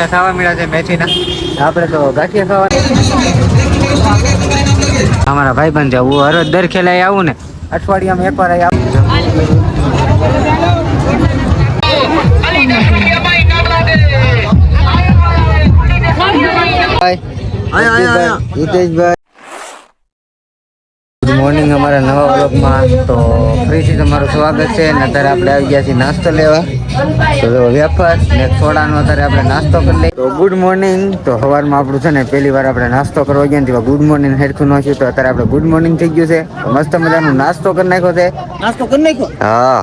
ખાવા મળ્યા છે મેથીના. આપણે તો ગાંઠિયા ખાવા. અમારા ભાઈબંધ છે, હું હરોજ દર ખેલાય આવું ને અઠવાડિયામાં એકવાર આવું. હિતેશભાઈ, ગુડ મોર્નિંગ અમારા નવા વ્લોગમાં. તો ફરીથી તમારું સ્વાગત છે. અને અત્યારે આપણે આવી ગયા છીએ નાસ્તો લેવા. તો વેફર ને સોડાનો અત્યારે આપણે નાસ્તો કરી લઈએ. તો ગુડ મોર્નિંગ. તો સવારમાં આપણું છે ને પહેલી વાર આપણે નાસ્તો કરવા ગયા ને ગુડ મોર્નિંગ હેરખું ન થયું. તો અત્યારે આપણે ગુડ મોર્નિંગ થઈ ગયું છે. મસ્ત મજાનો નાસ્તો કરી નાખ્યો છે. નાસ્તો કરી નાખ્યો? હા,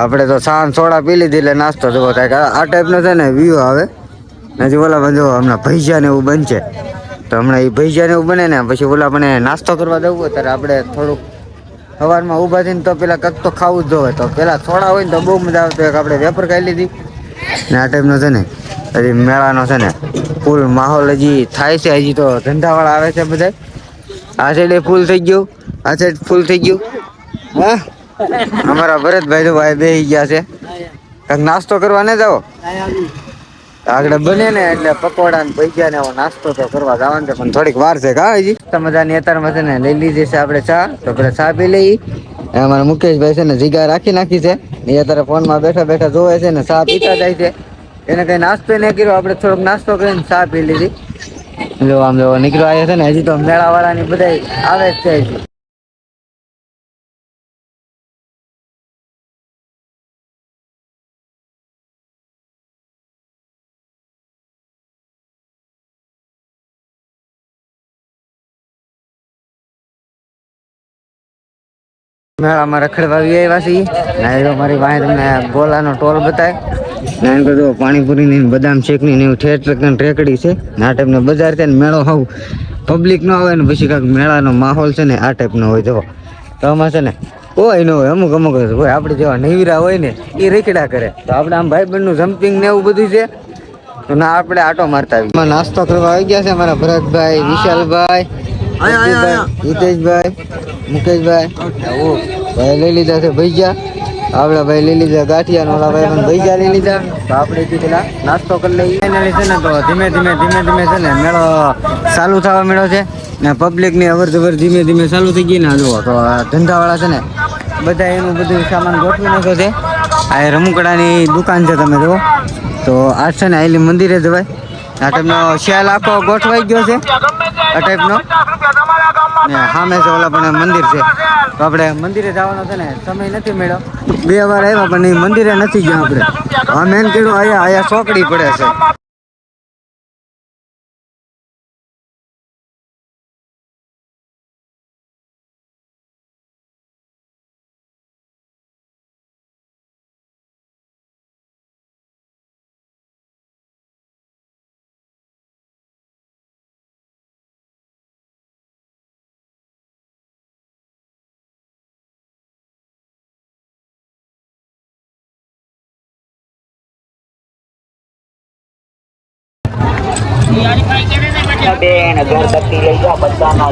આપણે તો સાંજ સોડા પી લીધી એટલે નાસ્તો જોવો થાય. આ ટાઈપનો છે ને વ્યૂ આવે. હજી ઓલા જો હમણાં ભજીયા ને એવું બનશે. તો હમણાં એ ભજીયા ને એવું બને ને પછી ઓલા મને નાસ્તો કરવા જવું હોય ત્યારે આપણે થોડુંક સવારમાં ઊભા થઈને તો પેલા કંઈક તો ખાવું જ જોઈએ. તો પેલા સોડા હોય ને તો બહુ મજા આવતી હોય. આપણે વેફર ખાઈ લીધી ને આ ટાઈપનો છે ને હજી મેળાનો છે ને ફૂલ માહોલ હજી થાય છે. હજી તો ધંધાવાળા આવે છે બધા. આ સાઈડે ફૂલ થઈ ગયું, આ સાઈડ ફૂલ થઈ ગયું. હા, અમારા ભરતભાઈ તો ભાઈ બેસી ગયા છે. કંઈક નાસ્તો કરવા ન જાઓ? આગળ બને ને એટલે પકોડા ને ભજીયા ને એવો નાસ્તો તો કરવા જવાનું છે, પણ થોડીક વાર છે. કા હજી મજાની અત્યારમાં છે ને લઈ લીધી છે આપણે ચા. તો પેલા ચા પી લઈ. અમારા મુકેશભાઈ છે ને જીગા રાખી નાખી છે. એ અત્યારે ફોનમાં બેઠા બેઠા જોવે છે ને ચા પીતા જાય છે. એને કઈ નાસ્તો નહીં કર્યો. આપણે થોડોક નાસ્તો કરીને ચા પી લીધી. જો આમ જો નીકળો આવ્યા છે ને. હજી તો મેળા વાળાની બધા આવે જ છે. હજી મેળામાં રખડવા આવ્યા છીએ. મારી પાસે તમને ગોલાનો ટોલ બતાય ને. બધું પાણીપુરીની બદામ શેકની ને એવું ઠેર રેકડી છે. ને આ ટાઈપનો બજાર છે ને મેળો હાવ પબ્લિક નો આવે ને પછી કાંઈક મેળાનો માહોલ છે ને આ ટાઈપનો હોય. જો તો આમાં છે ને કોઈ ન હોય, અમુક અમુક હોય. આપણે જેવા નહીરા હોય ને એ રેકડા કરે. તો આપણે આમ ભાઈબંધનું જમ્પિંગ ને એવું બધું છે. તો ના આપણે આટો મારતા આવી. નાસ્તો કરવા આવી ગયા છે અમારા ભરતભાઈ, વિશાલભાઈ, હિતેશભાઈ, મુકેશભાઈ. ભાઈ લઈ લીધા છે ભજીયા. આપડા ભાઈ લઈ લીધા ગાંઠિયા. ઓલા ભાઈ પણ ભજીયા લઈ લીધા. તો આપણે પેલા નાસ્તો કરી લઈએ. ફાઇનલી છે ને તો ધીમે ધીમે છે ને મેળો ચાલુ થવા મળ્યો છે. ને પબ્લિક ની અવર જવર ધીમે ધીમે ચાલુ થઈ ગઈ ને. જુઓ તો ધંધાવાળા છે ને બધા એનું બધું સામાન ગોઠવી નાખ્યો છે. આ રમકડાની દુકાન છે, તમે જુઓ. તો આ છે ને આયલી મંદિરે જવાય. આ ટાઈપનો શેલ આખો ગોઠવાઈ ગયો છે. આ ટાઈપનો ને સામે છે ઓલા પણ મંદિર છે. તો આપણે મંદિરે જવાનો છે ને સમય નથી મળ્યો. 2 વાર આવ્યા પણ એ મંદિરે નથી ગયા આપણે. આ મેન કીધું અહીંયા ચોકડી પડે છે. બેન અગરબત્તી લઈ જાઓ બધાનો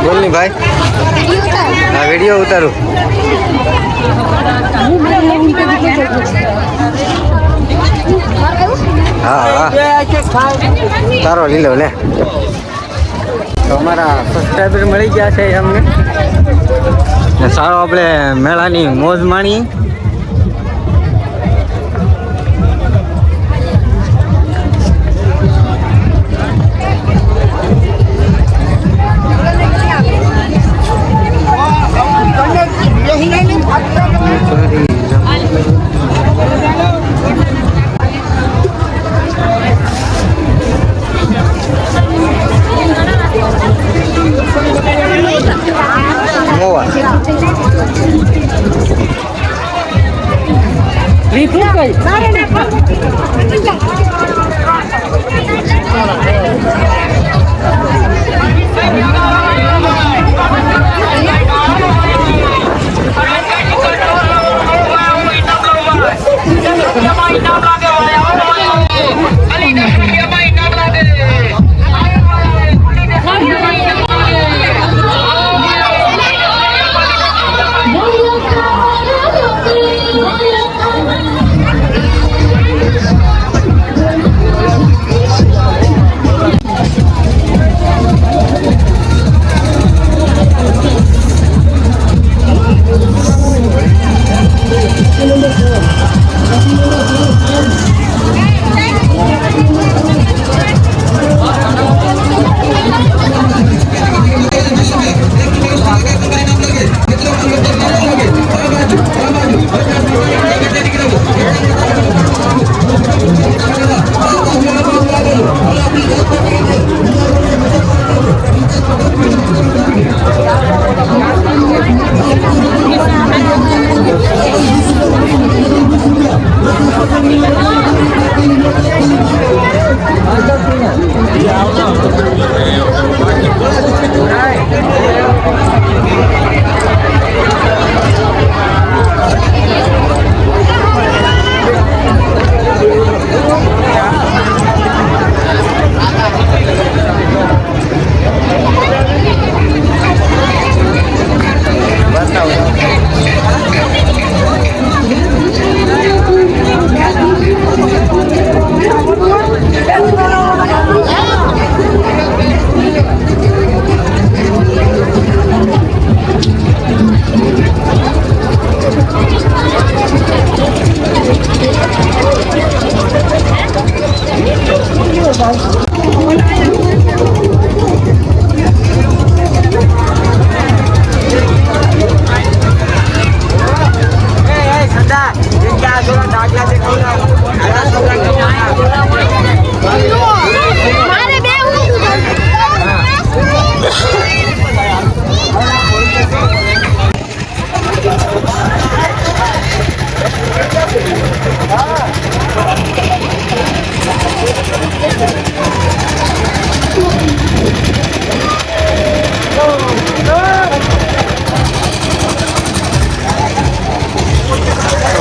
બોલ ની ભાઈ. હા, વિડીયો ઉતારું. હા તારો લીલો લે. તો અમારા સબસ્ક્રાઈબર મળી ગયા છે અમને. સારો આપણે મેળાની મોજ માણી.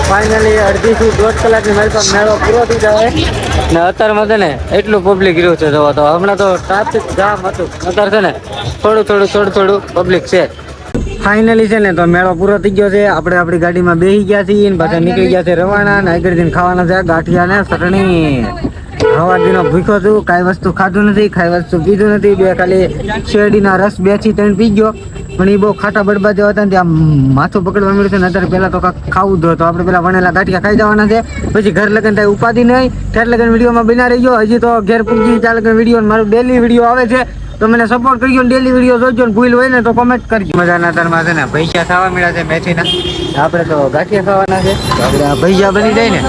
ફાઇનલી અડધીથી 1.5 કલાકની મારી પાસે મેળો પૂરો થઈ જાય ને અત્યારમાં છે ને એટલું પબ્લિક રહ્યું છે જોવા તો હમણાં તો ટ્રાફિક જામ હતું અત્યારે છે ને થોડું પબ્લિક છે. ફાઇનલી છે ને તો મેળો પૂરો થઈ ગયો છે. આપણે આપણી ગાડીમાં બેસી ગયા છીએ ને પાછા નીકળી ગયા છે રવાના ને આગળ જઈને ખાવાના છે ગાંઠિયા ને ચટણી. હવારનો ભૂખ્યો છું, કાંઈ વસ્તુ ખાધું નથી, કાંઈ વસ્તુ પીધું નથી. બે ખાલી શેરડીના રસ 2 થી 3 પી ગયો પણ એ બહુ ખાટા બળબા જેવા હતા ને ત્યાં માથું પકડવા મળ્યું છે ને અત્યારે પહેલાં તો કાંઈક ખાવું જ તો આપણે પેલા વણેલા ગાંઠિયા ખાઈ જવાના છે. પછી ઘર લગન થાય ઉપાધિ નહીં, ત્યારે લગન વિડીયોમાં બના રહી ગયો. હજી તો ઘેર પૂગી ત્યાં લગન વિડીયો મારું ડેલી વિડીયો આવે છે તો મને સપોર્ટ કરજો ને ડેલી વિડીયો જોજો ને ભૂલ હોય ને તો કોમેન્ટ કરજો. મજાના તરમાં છે ને પૈસા ખાવા મળ્યા છે મેથીના. આપણે તો ગાંઠિયા ખાવાના છે તો આપણે આ ભૈયા બની જાય ને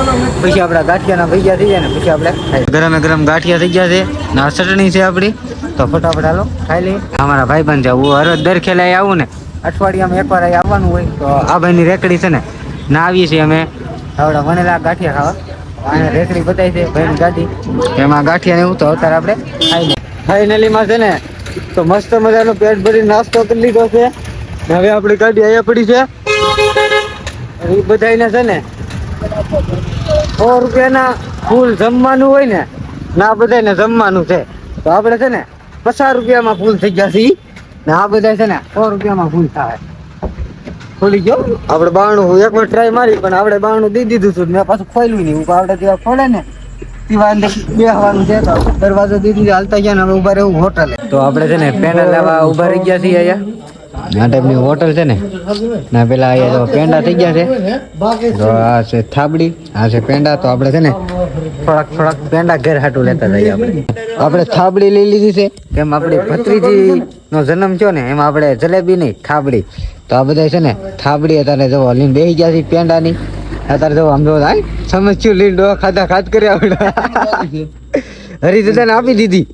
પછી આપણા ગાંઠિયાના ભૈયા થઈ જાય ને પછી આપણે ગરમે ગરમ ગાંઠિયા થઈ ગયા છે ને આ ચટણી છે આપણી તો ફટાફટ હાલો ખાઈ લઈએ. અમારા ભાઈબંધ છે હું હર દર ખેલાઈ આવું ને અઠવાડિયામાં એકવાર આવવાનું હોય તો આ ભાઈની રેકડી છે ને ના આવીએ છીએ અમે આવડા વણેલા ગાંઠિયા ખાવા. અને રેકડી બતાવી છે ભાઈની ગાડી એમાં ગાંઠિયા ને એવું તો અત્યારે આપણે ખાઈ લઈએ. ફાઇનલીમાં છે ને તો મસ્ત મજાનો પેટ ભરી નાસ્તો કરી લીધો છે. હવે આપણી ગાડી અહીંયા પડી છે. એ બધાને છે ને 100 રૂપિયાના ફૂલ જમવાનું હોય ને ના બધાને જમવાનું છે તો આપણે છે ને 50 રૂપિયામાં ફૂલ થઈ ગયા છીએ ને આ બધા છે ને 100 રૂપિયામાં ફૂલ થાય. ખોલી ગયો આપણે બારણું એકવાર ટ્રાય મારી પણ આપણે બારણું દઈ દીધું છું મેં પાછું ખોલ્યું નહીં. આપણે ત્યાં ખોલે ને તેવા અંદર બેસવાનું છે તો દરવાજો દીધી હાલતા ગયા ને હવે ઉભા રહેવું હોટલ. તો આપણે છે ને પેંડા લેવા ઉભા રહી ગયા છીએ અહીંયા આ ટાઈપની હોટલ છે ને ના પેલા અહીંયા તો પેંડા થઈ ગયા છે તો આ છે થાબડી આ છે પેંડા. તો આપણે છે ને થોડાક પેંડા ઘેર હાટું લેતા જઈએ. આપણે થાબડી લઈ લીધી છે કેમ આપણી ભત્રીજી નો જન્મ થયો ને એમાં આપણે જલેબી નહીં થાબડી તો આ બધા છે ને થાબડી અત્યારે જો લઈને બેસી ગયા છે પેંડાની. અત્યારે જો આમ જો સમજ્યું લઈને ડોહા ખાધા કર્યા હરી દાદાને આપી દીધી.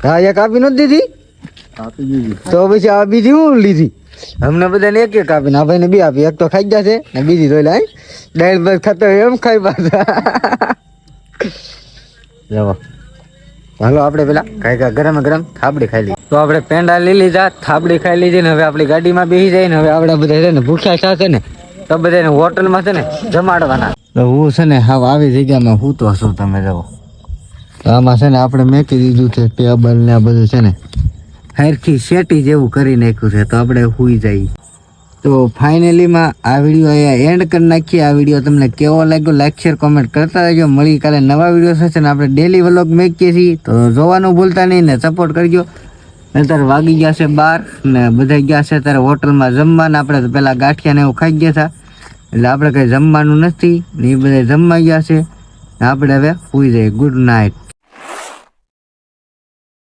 હા એક આપી નથી દીધી તો પછી આ બીજી હું લીધી અમને બધાને એક આપીને આ ભાઈને 2 આપી. એક તો ખાઈ ગયા છે ને બીજી તો લાઈ દાળ ભાત ખાતો એમ ખાઈ પાછા. જવો હાલો આપણે પેલા કાંઈ ગરમ થાબડી ખાઈ લીધી. તો આપણે પેંડા લઈ લીધા થાબડી ખાઈ લીધી ને હવે આપણી ગાડીમાં બેસી જાય ને હવે આપણે બધા છે ને ભૂખ્યા છે ને તો બધાને હોટલમાં છે ને જમાડવાના. તો હું છે ને હાવ આવી જગ્યામાં હું તો હશું તમે જવો આમાં છે ને આપણે મેકી દીધું છે ટેબલ ને આ બધું છે ને હરખી શેટી જેવું કરી નાખ્યું છે તો આપણે હુઈ જઈએ. તો ફાઇનલીમાં આ વિડીયો અહીંયા એન્ડ કરી નાખીએ. આ વિડીયો તમને કેવો લાગ્યો લાઈક શેર કોમેન્ટ કરતા રહેજો. મળી કાલે નવા વિડીયો સાથે ને આપણે ડેલી વ્લોગ મેકીએ છીએ તો જોવાનું ભૂલતા નહીં ને સપોર્ટ કરજો. અત્યારે વાગી ગયા છે 12 ને બધા ગયા છે અત્યારે હોટલમાં જમવાના. આપણે તો પેલા ગાંઠિયા ને એવું ખાઈ ગયા હતા એટલે આપણે કંઈ જમવાનું નથી ને એ બધા જમવા ગયા છે. આપણે હવે સુઈ જઈએ. Good night.